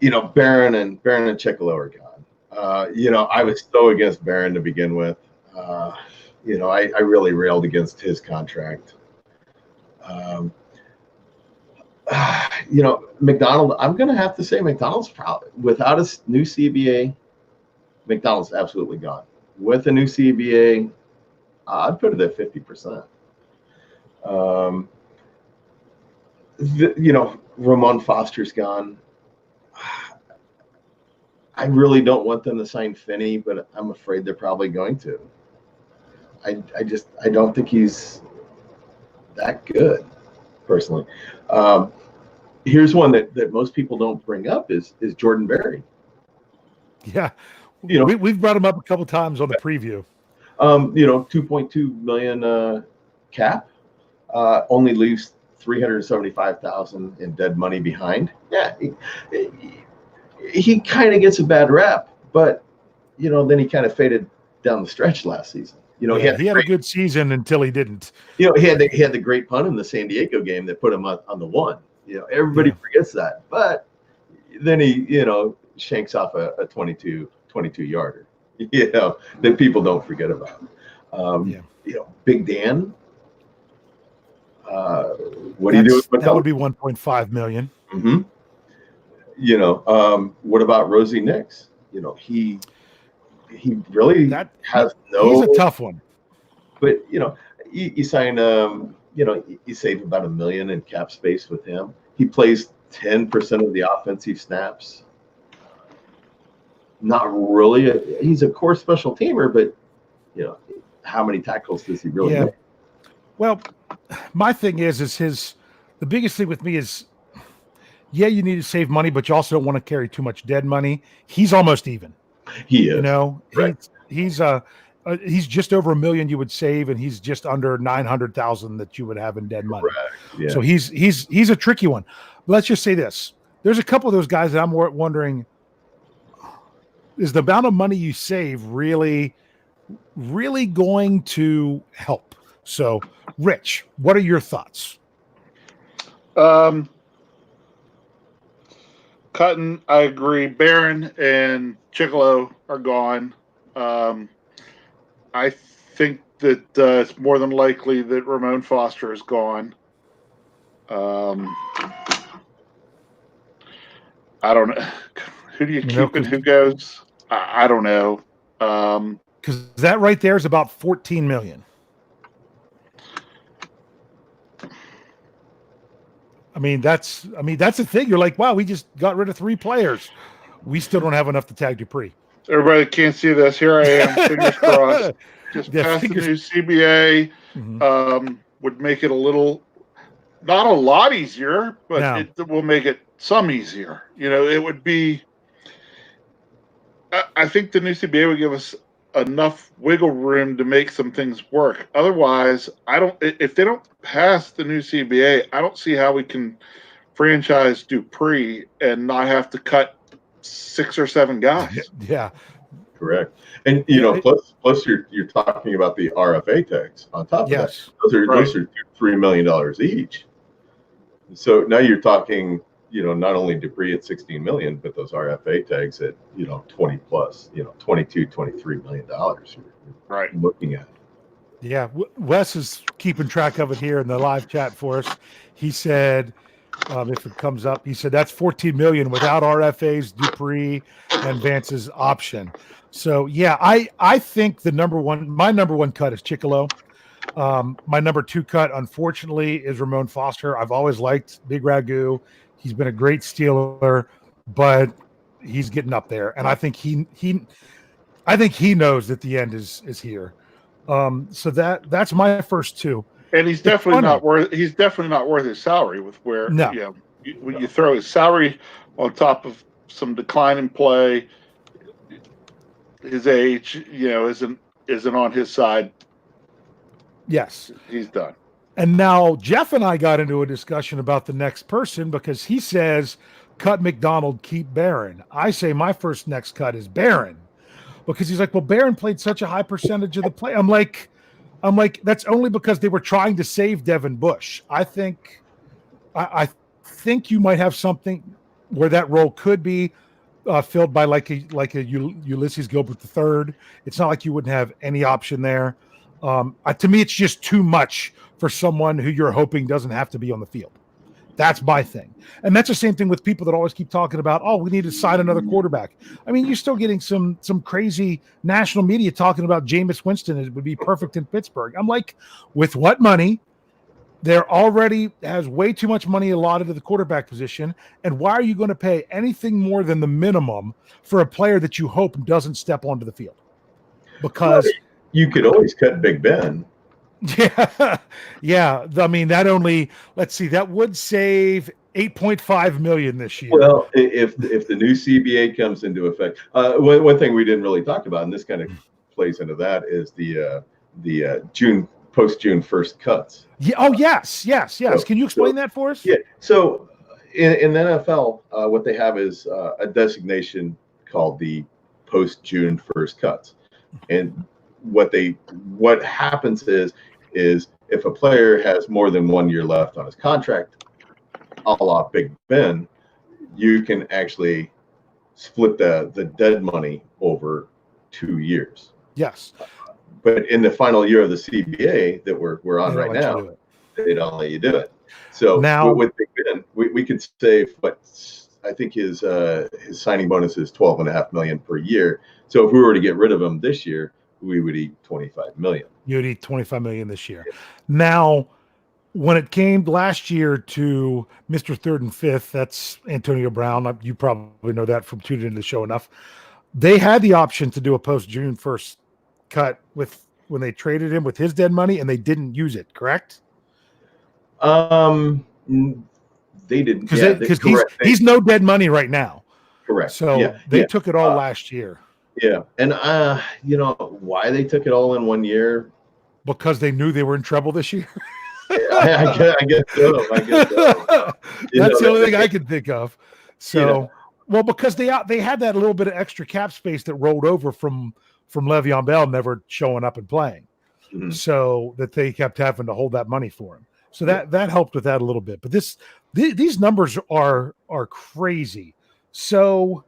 Barron and Chicklow are gone. I was so against Barron to begin with. I really railed against his contract. McDonald, I'm going to have to say McDonald's probably, without a new CBA, McDonald's absolutely gone. With a new CBA, I'd put it at 50%. Ramon Foster's gone. I really don't want them to sign Finney, but I'm afraid they're probably going to. I don't think he's that good, personally. Here's one that most people don't bring up is Jordan Berry. Yeah, we've brought him up a couple times on the preview. 2.2 million cap, only leaves $375,000 in dead money behind. Yeah, he kind of gets a bad rap, but then he kind of faded down the stretch last season. He had a good season until he didn't. He had the great punt in the San Diego game that put him on the one. Everybody forgets that, but then he shanks off a 22 yarder. That people don't forget about. Big Dan. What do you do with McCullough? That would be 1.5 million. Mm-hmm. What about Rosie Nix? He really has no. He's a tough one. But you sign you save about $1 million in cap space with him. He plays 10% of the offensive snaps. Not really. He's a core special teamer, but how many tackles does he really make? Well, my thing is the biggest thing with me is yeah, you need to save money, but you also don't want to carry too much dead money. He's almost even. He is. You know, Right. he's just over $1 million you would save, and he's just under 900,000 that you would have in dead money. Correct. Yeah. So he's a tricky one. Let's just say this: there's a couple of those guys that I'm wondering, is the amount of money you save really going to help? So, Rich, what are your thoughts? Cutting, I agree. Barron and Chicolo are gone. I think that it's more than likely that Ramon Foster is gone. I don't know. Who do you keep and who goes? I don't know. Because that right there is about $14 million. I mean, that's the thing. You're like, wow, we just got rid of 3 players. We still don't have enough to tag Dupree. Everybody can't see this. Here I am, fingers crossed. Just pass the new CBA would make it not a lot easier, but it will make it some easier. You know, it would be. I think the new CBA would give us enough wiggle room to make some things work. Otherwise, if they don't pass the new CBA, I don't see how we can franchise Dupree and not have to cut 6 or 7 guys. Yeah. Correct. And plus you're talking about the RFA tags on top of that. Those are $3 million each. So now you're talking, not only Dupree at 16 million, but those RFA tags at 20 plus, 22, 23 million dollars. Right. Looking at. Yeah, Wes is keeping track of it here in the live chat for us. He said, if it comes up, he said that's 14 million without RFAs, Dupree, and Vance's option. So yeah, I think my number one cut is Chicolo. My number 2 cut, unfortunately, is Ramon Foster. I've always liked Big Ragu. He's been a great Steeler, but he's getting up there, and I think he knows that the end is here. So that's my first 2. And he's definitely not worth his salary with where when you throw his salary on top of some decline in play, his age, isn't on his side. Yes. He's done. And now Jeff and I got into a discussion about the next person because he says cut McDonald, keep Barron. I say my next cut is Barron because he's like, well, Barron played such a high percentage of the play. I'm like, that's only because they were trying to save Devin Bush. I think you might have something where that role could be filled by like a Ulysses Gilbert III. It's not like you wouldn't have any option there. To me, it's just too much for someone who you're hoping doesn't have to be on the field. That's my thing. And that's the same thing with people that always keep talking about, oh, we need to sign another quarterback. I mean, you're still getting some crazy national media talking about Jameis Winston. It would be perfect in Pittsburgh. I'm like, with what money? There already has way too much money allotted to the quarterback position. And why are you going to pay anything more than the minimum for a player that you hope doesn't step onto the field? Because you could always cut Big Ben. Yeah. I mean, that would save $8.5 million this year. Well, if the new CBA comes into effect, one thing we didn't really talk about, and this kind of plays into that, is the post-June 1st cuts. Yeah. Oh, yes. Can you explain that for us? Yeah. So in the NFL, what they have is a designation called the post-June 1st cuts, and what happens is if a player has more than 1 year left on his contract, a la Big Ben, you can actually split the dead money over 2 years. Yes. But in the final year of the CBA that we're on right now, they don't let you do it. So now with Big Ben, we could save what I think his signing bonus is $12.5 million per year. So if we were to get rid of him this year, we would eat $25 million. You'd eat $25 million this year. Yeah. Now, when it came last year to Mr. Third and Fifth, that's Antonio Brown. You probably know that from tuning into the show enough. They had the option to do a post-June 1st cut when they traded him with his dead money, and they didn't use it, correct? They They didn't. Because he's no dead money right now. Correct. So they took it all last year. Yeah, and why they took it all in 1 year? Because they knew they were in trouble this year. I guess so. That's the only thing I can think of. So, well, because they had that little bit of extra cap space that rolled over from Le'Veon Bell never showing up and playing, so that they kept having to hold that money for him. So that helped with that a little bit. But these numbers are crazy. So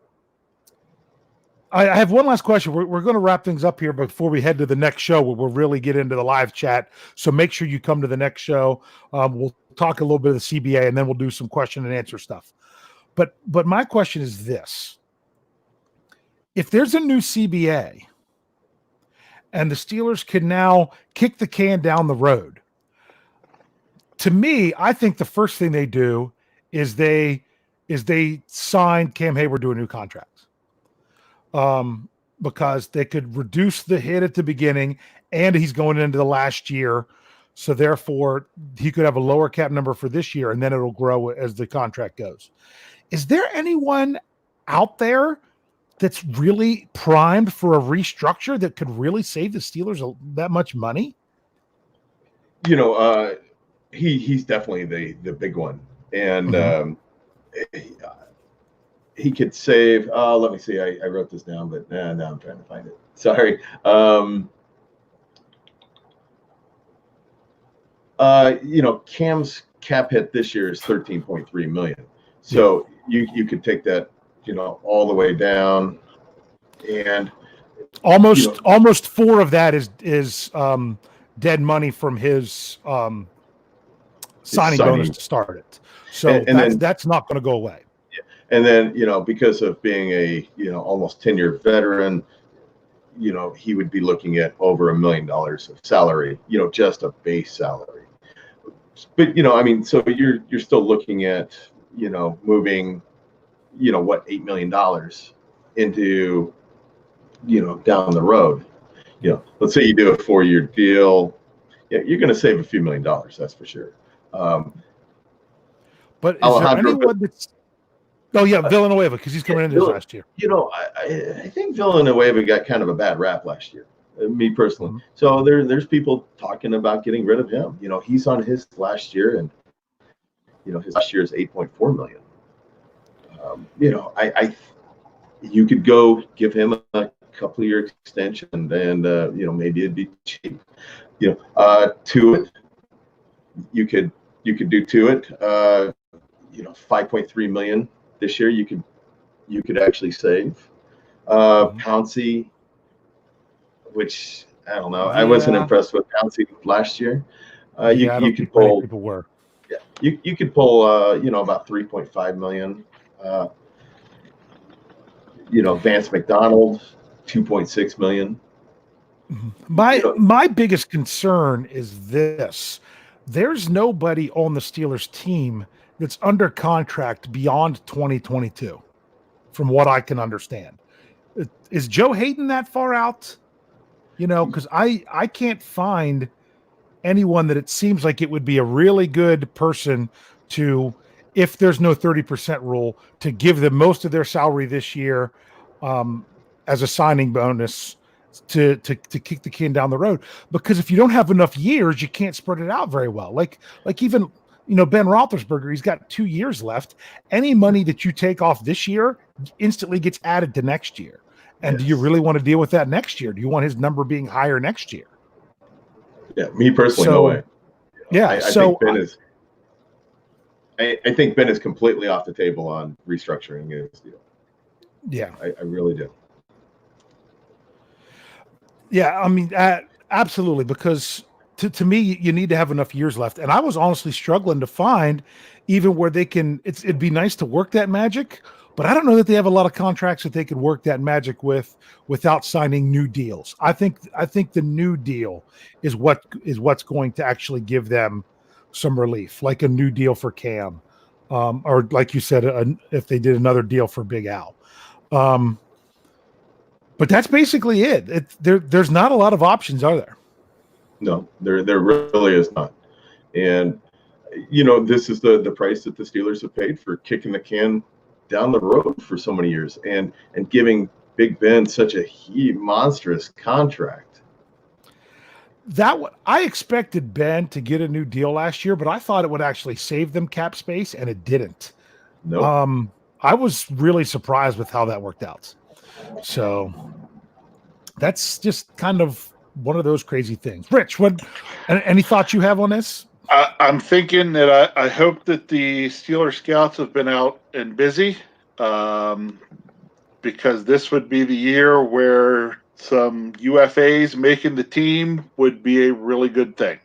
I have one last question. We're going to wrap things up here before we head to the next show where we'll really get into the live chat. So make sure you come to the next show. We'll talk a little bit of the CBA, and then we'll do some question and answer stuff. But my question is this. If there's a new CBA and the Steelers can now kick the can down the road, to me, I think the first thing they do is they sign Cam Hayward to a new contract. Because they could reduce the hit at the beginning, and he's going into the last year. So therefore he could have a lower cap number for this year, and then it'll grow as the contract goes. Is there anyone out there that's really primed for a restructure that could really save the Steelers that much money? He's definitely the big one. And, he could save. Let me see. I wrote this down, but now I'm trying to find it. Sorry. Cam's cap hit this year is $13.3 million. So you could take that, all the way down, and almost 4 of that is dead money from his signing bonus to start it. So that's not going to go away. And then, because of being a, almost 10-year veteran, he would be looking at over $1 million of salary, just a base salary. But, so you're still looking at, moving, $8 million into, down the road. Let's say you do a 4-year deal. Yeah, you're going to save a few $1 million, that's for sure. But is there anyone that's... Oh, yeah, Villanueva, because he's coming in his last year. I think Villanueva got kind of a bad rap last year, me personally. So there's people talking about getting rid of him. He's on his last year, and, his last year is $8.4 million. You could go give him a couple-year extension, and maybe it'd be cheap. To it, you could do to it, $5.3 million. This year, you could actually save. Pouncey, which I don't know. I wasn't impressed with Pouncey last year. You could pull. People were. Yeah, you could pull. About $3.5 million. Vance McDonald, $2.6 million. My biggest concern is this: there's nobody on the Steelers team that's under contract beyond 2022, from what I can understand. Is Joe Hayden that far out? Because I can't find anyone that it seems like it would be a really good person to, if there's no 30% rule, to give them most of their salary this year as a signing bonus to kick the can down the road. Because if you don't have enough years, you can't spread it out very well. Like even Ben Roethlisberger, he's got 2 years left. Any money that you take off this year instantly gets added to next year. And do you really want to deal with that next year? Do you want his number being higher next year? Yeah, me personally, no way. Yeah, I think Ben is completely off the table on restructuring his deal. Yeah, I really do. Yeah, absolutely, because to me, you need to have enough years left. And I was honestly struggling to find even where they can, it'd be nice to work that magic, but I don't know that they have a lot of contracts that they could work that magic without signing new deals. I think the new deal is what's going to actually give them some relief, like a new deal for Cam, or like you said, if they did another deal for Big Al. But that's basically it. There's not a lot of options, are there? No, there really is not. And this is the price that the Steelers have paid for kicking the can down the road for so many years and giving Big Ben such a monstrous contract. I expected Ben to get a new deal last year, but I thought it would actually save them cap space, and it didn't. No, I was really surprised with how that worked out. So that's just kind of one of those crazy things. Rich, any thoughts you have on this? I'm thinking that I hope that the Steelers scouts have been out and busy, because this would be the year where some UFAs making the team would be a really good thing.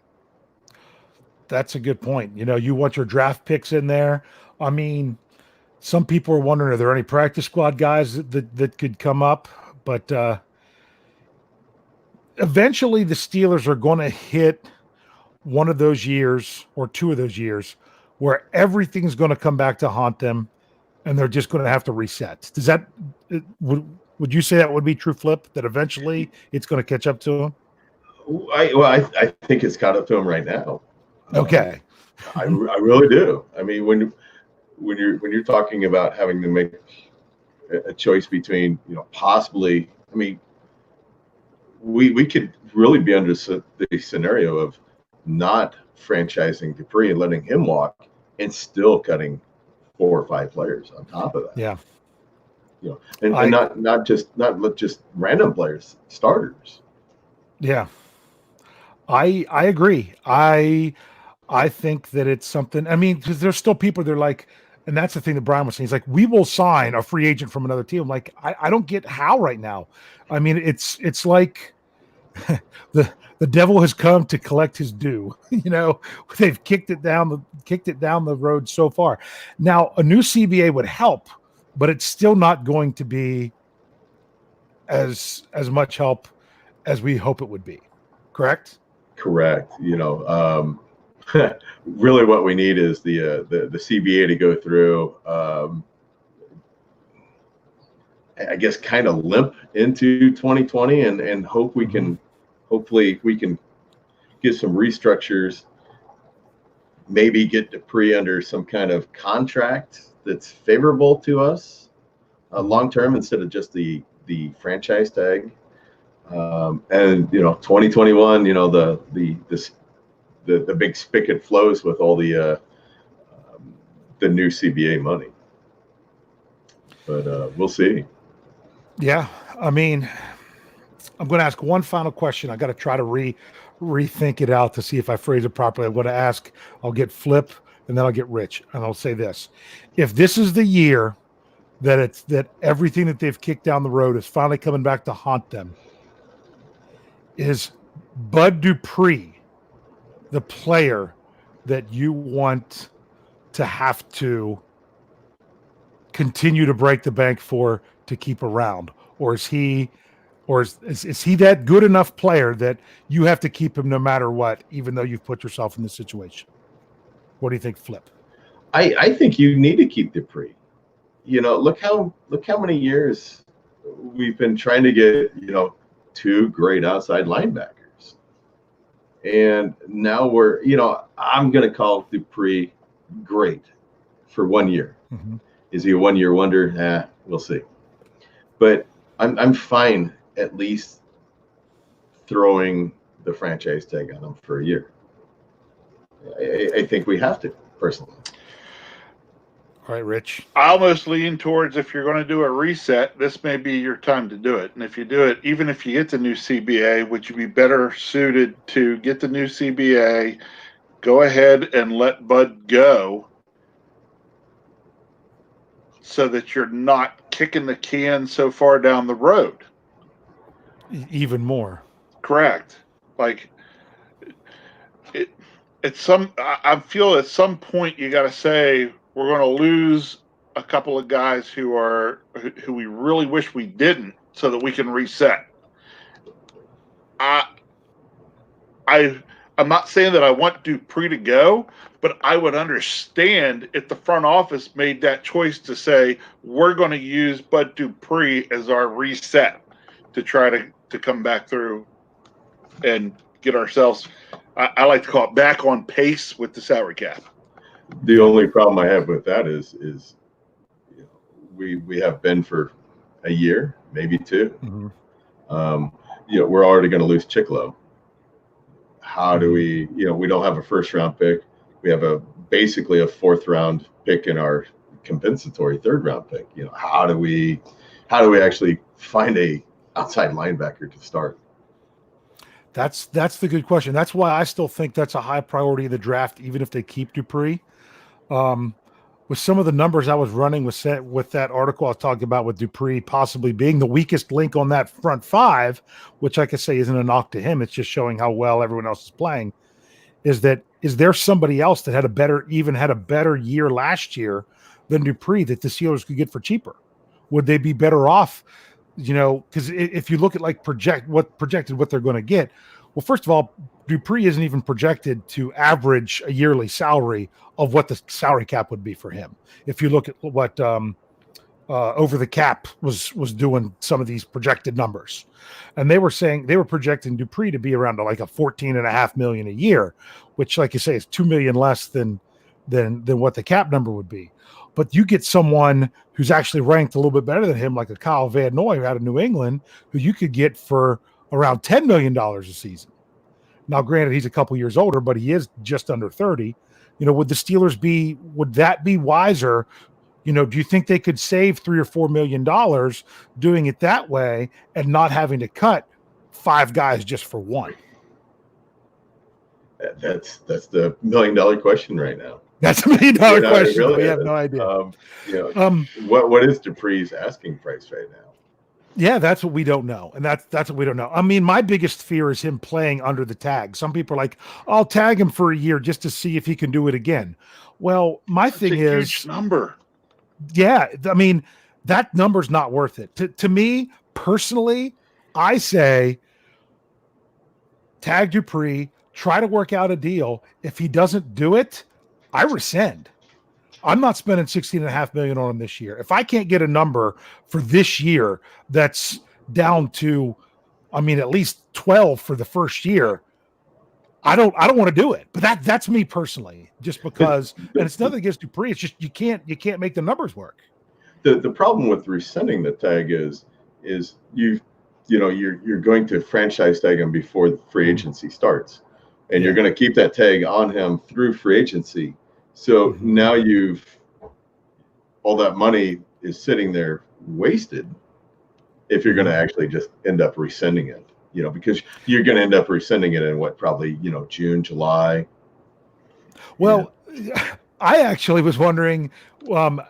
That's a good point. You want your draft picks in there. I mean, some people are wondering, are there any practice squad guys that could come up? But eventually the Steelers are going to hit one of those years or two of those years where everything's going to come back to haunt them, and they're just going to have to reset. Would you say that would be true, Flip, that eventually it's going to catch up to them? I think it's caught up to them right now. Okay. I really do. I mean, when you're talking about having to make a choice between, possibly, I mean, we could really be under the scenario of not franchising Dupree and letting him walk and still cutting 4 or 5 players on top of that. Yeah. And not just random players, starters. Yeah. I agree. I think that it's something, I mean, because there's still people, they're like, and that's the thing that Brian was saying. He's like, we will sign a free agent from another team. I'm like, I don't get how right now. I mean, it's like the devil has come to collect his due. They've kicked it down the road so far. Now, a new CBA would help, but it's still not going to be as much help as we hope it would be. Correct? Correct. Really what we need is the CBA to go through, I guess, kind of limp into 2020 and hope we can, hopefully we can get some restructures, maybe get Dupree under some kind of contract that's favorable to us long term instead of just the franchise tag. And 2021, the big spigot flows with all the new CBA money. But we'll see. Yeah, I mean, I'm going to ask one final question. I got to try to rethink it out to see if I phrase it properly. I'm going to ask. I'll get Flip, and then I'll get Rich, and I'll say this: if this is the year that everything that they've kicked down the road is finally coming back to haunt them, is Bud Dupree the player that you want to have to continue to break the bank for to keep around? Or is he that good enough player that you have to keep him no matter what, even though you've put yourself in this situation? What do you think, Flip? I think you need to keep Dupree. Look how many years we've been trying to get, 2 great outside linebackers. And now I'm going to call Dupree great for 1 year. Mm-hmm. Is he a 1 year wonder? We'll see. But I'm fine at least throwing the franchise tag on him for a year. I think we have to, personally. All right, Rich. I almost lean towards, if you're going to do a reset, this may be your time to do it. And if you do it, even if you get the new CBA, would you be better suited to get the new CBA, go ahead and let Bud go so that you're not kicking the can so far down the road? Even more. Correct. Like, I feel at some point you got to say, we're going to lose a couple of guys who we really wish we didn't, so that we can reset. I'm not saying that I want Dupree to go, but I would understand if the front office made that choice to say, we're going to use Bud Dupree as our reset to try to come back through and get ourselves, I like to call it, back on pace with the salary cap. The only problem I have with that is we have been for a year, maybe two. We're already going to lose Chiclo. How do we? We don't have a first round pick. We have basically a 4th round pick in our compensatory 3rd round pick. How do we actually find a outside linebacker to start? That's the good question. That's why I still think that's a high priority in the draft, even if they keep Dupree. With some of the numbers I was running with that article I was talking about with Dupree possibly being the weakest link on that front 5, which I could say isn't a knock to him. It's just showing how well everyone else is playing. Is there somebody else that had a better year last year than Dupree that the Steelers could get for cheaper? Would they be better off? Because if you look at what they're going to get, well, first of all, Dupree isn't even projected to average a yearly salary of what the salary cap would be for him. If you look at what Over the Cap was doing some of these projected numbers, and they were projecting Dupree to be around like a $14.5 million a year, which, like you say, is $2 million less than what the cap number would be. But you get someone who's actually ranked a little bit better than him, like a Kyle Van Noy out of New England, who you could get for around $10 million a season. Now, granted, he's a couple years older, but he is just under 30. Would the Steelers would that be wiser? Do you think they could save $3 or $4 million doing it that way and not having to cut 5 guys just for one? That's the $1 million question right now. That's $1 million question. Really we have no idea. What is Dupree's asking price right now? Yeah, that's what we don't know. And that's what we don't know. I mean, my biggest fear is him playing under the tag. Some people are like, I'll tag him for a year just to see if he can do it again. Well, my thing is huge number. Yeah, I mean, that number's not worth it. To me, personally, I say tag Dupree, try to work out a deal. If he doesn't do it, I rescind. I'm not spending $16.5 million on him this year. If I can't get a number for this year that's down to, at least 12 for the first year, I don't want to do it. But that's me personally, just because. And it's nothing against Dupree. It's just you can't make the numbers work. The problem with rescinding the tag is you're going to franchise tag him before the free agency starts, and you're going to keep that tag on him through free agency. So now all that money is sitting there wasted if you're going to actually just end up rescinding it, because you're going to end up rescinding it in probably June, July. Well, I actually was wondering, because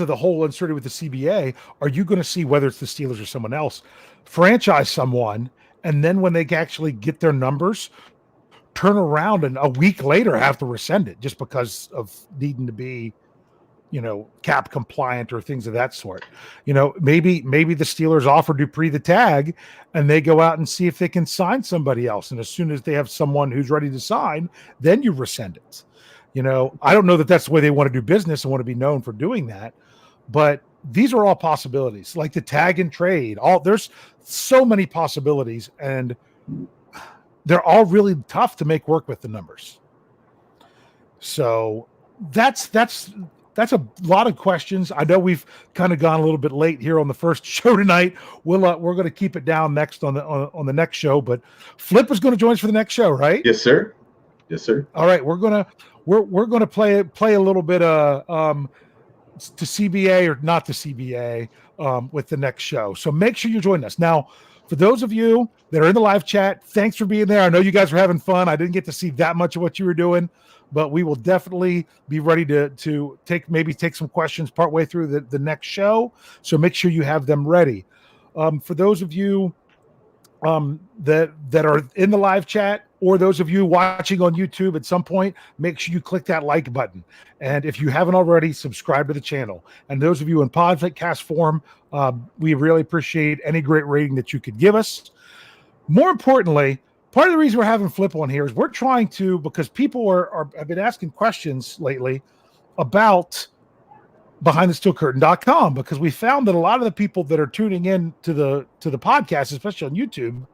of the whole uncertainty with the CBA, are you going to see whether it's the Steelers or someone else franchise someone, and then when they actually get their numbers, turn around and a week later have to rescind it just because of needing to be, cap compliant or things of that sort? Maybe the Steelers offer Dupree the tag and they go out and see if they can sign somebody else. And as soon as they have someone who's ready to sign, then you rescind it. I don't know that that's the way they want to do business and want to be known for doing that, but these are all possibilities, like the tag and trade. There's so many possibilities, and they're all really tough to make work with the numbers. So that's a lot of questions. I know we've kind of gone a little bit late here on the first show tonight. We're going to keep it down next on the next show, but Flip is going to join us for the next show, right? Yes, sir. All right, we're gonna play a little bit to CBA or not to CBA with the next show. So make sure you join us. Now, for those of you that are in the live chat, thanks for being there. I know you guys were having fun. I didn't get to see that much of what you were doing, but we will definitely be ready to take some questions partway through the next show. So make sure you have them ready. For those of you that are in the live chat, or those of you watching on YouTube at some point, make sure you click that like button. And if you haven't already, subscribe to the channel. And those of you in podcast form, we really appreciate any great rating that you could give us. More importantly, part of the reason we're having Flip on here is we're trying to, because people have been asking questions lately about BehindTheSteelCurtain.com, because we found that a lot of the people that are tuning in to the podcast, especially on YouTube,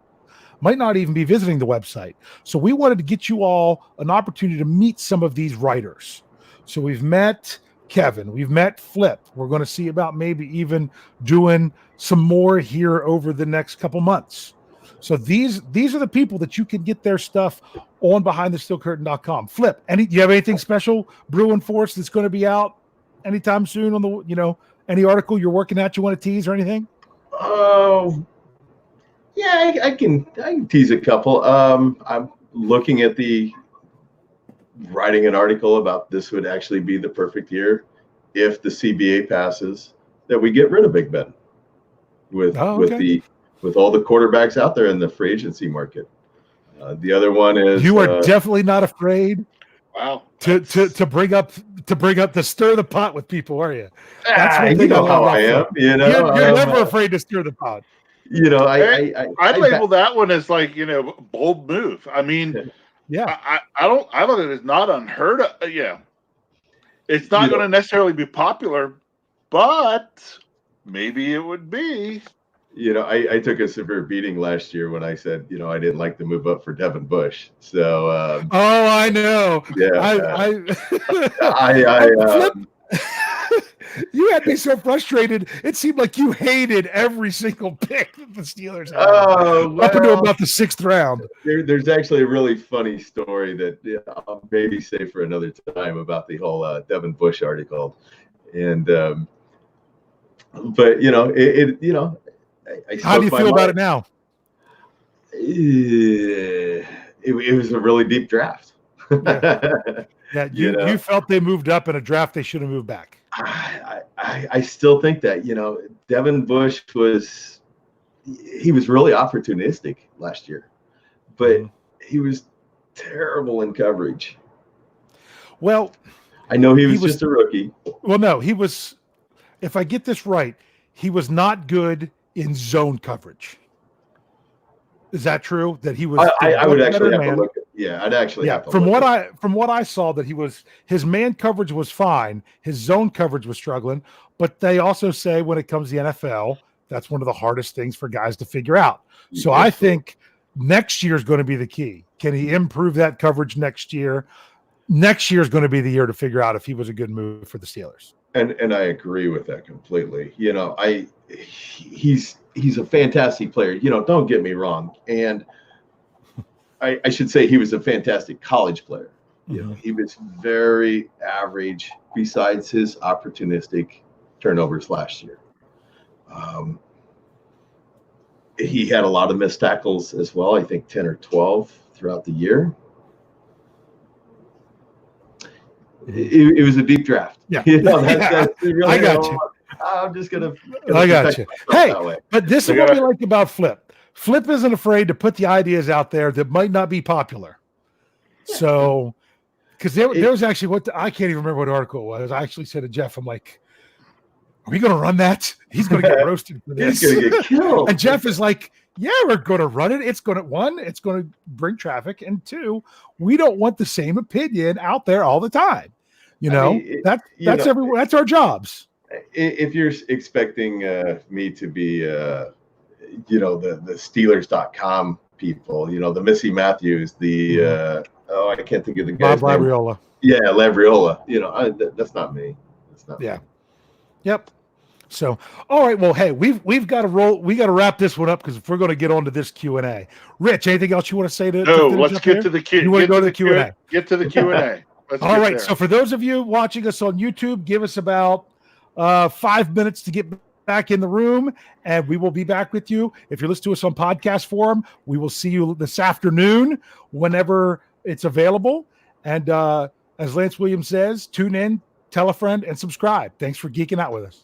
might not even be visiting the website. So we wanted to get you all an opportunity to meet some of these writers. So we've met Kevin, we've met Flip. We're going to see about maybe even doing some more here over the next couple months. So these are the people that you can get their stuff on behindthesteelcurtain.com. Flip, do you have anything special brewing for us that's going to be out anytime soon on the, any article you're working at you want to tease or anything? Oh, yeah, I can tease a couple. I'm looking at writing an article about this would actually be the perfect year if the CBA passes that we get rid of Big Ben with all the quarterbacks out there in the free agency market. The other one is you are definitely not afraid. Wow. To bring up to stir the pot with people, are you? That's one thing how I am. You're never afraid to stir the pot. I'd label that one as bold move. I mean, yeah, I don't think it's not unheard of. Yeah, it's not going to necessarily be popular, but maybe it would be. I took a severe beating last year when I said, I didn't like the move up for Devin Bush. So, I know. Yeah, you had me so frustrated. It seemed like you hated every single pick that the Steelers had up until about the 6th round. There's actually a really funny story that I'll maybe say for another time about the whole Devin Bush article, and but how do you feel about it now? It was a really deep draft. Yeah, you felt they moved up in a draft they should have moved back. I still think that Devin Bush was really opportunistic last year, but he was terrible in coverage. Well, I know he was just a rookie. Well, no, he was. If I get this right, he was not good in zone coverage. Is that true? That he was? I would actually have to look. I'd actually have to. From what I saw, that his man coverage was fine. His zone coverage was struggling. But they also say when it comes to the NFL, that's one of the hardest things for guys to figure out. So I think next year is going to be the key. Can he improve that coverage next year? Next year is going to be the year to figure out if he was a good move for the Steelers. And I agree with that completely. He's a fantastic player. Don't get me wrong. And I should say he was a fantastic college player. He was very average besides his opportunistic turnovers last year. He had a lot of missed tackles as well. I think 10 or 12 throughout the year. It was a deep draft. Yeah, that's really I got you. I'm just gonna. I got you. Hey, but this is what we like about Flip. Flip isn't afraid to put the ideas out there that might not be popular. So, because there was actually I can't even remember what article it was. I actually said to Jeff, I'm like, "Are we going to run that? He's going to get roasted for this. He's going to get killed." And Jeff is like, "Yeah, we're going to run it. It's going to bring traffic, and 2, we don't want the same opinion out there all the time. That's everywhere. That's our jobs." If you're expecting me to be, the Steelers.com people, the Missy Matthews, I can't think of the guy's Bob name. Labriola. Yeah, Labriola. That's not me. That's not me. Yep. So, all right. Well, hey, we've got to roll. We got to wrap this one up because if we're going to get on to this Q&A, Rich, anything else you want to say No, let's get to the Q. You want to go to the Q&A? Get to the Q&A. All right. So for those of you watching us on YouTube, give us about 5 minutes to get back in the room, and we will be back with you. If you're listening to us on podcast form, we will see you this afternoon whenever it's available. And as Lance Williams says, tune in, tell a friend, and subscribe. Thanks for geeking out with us.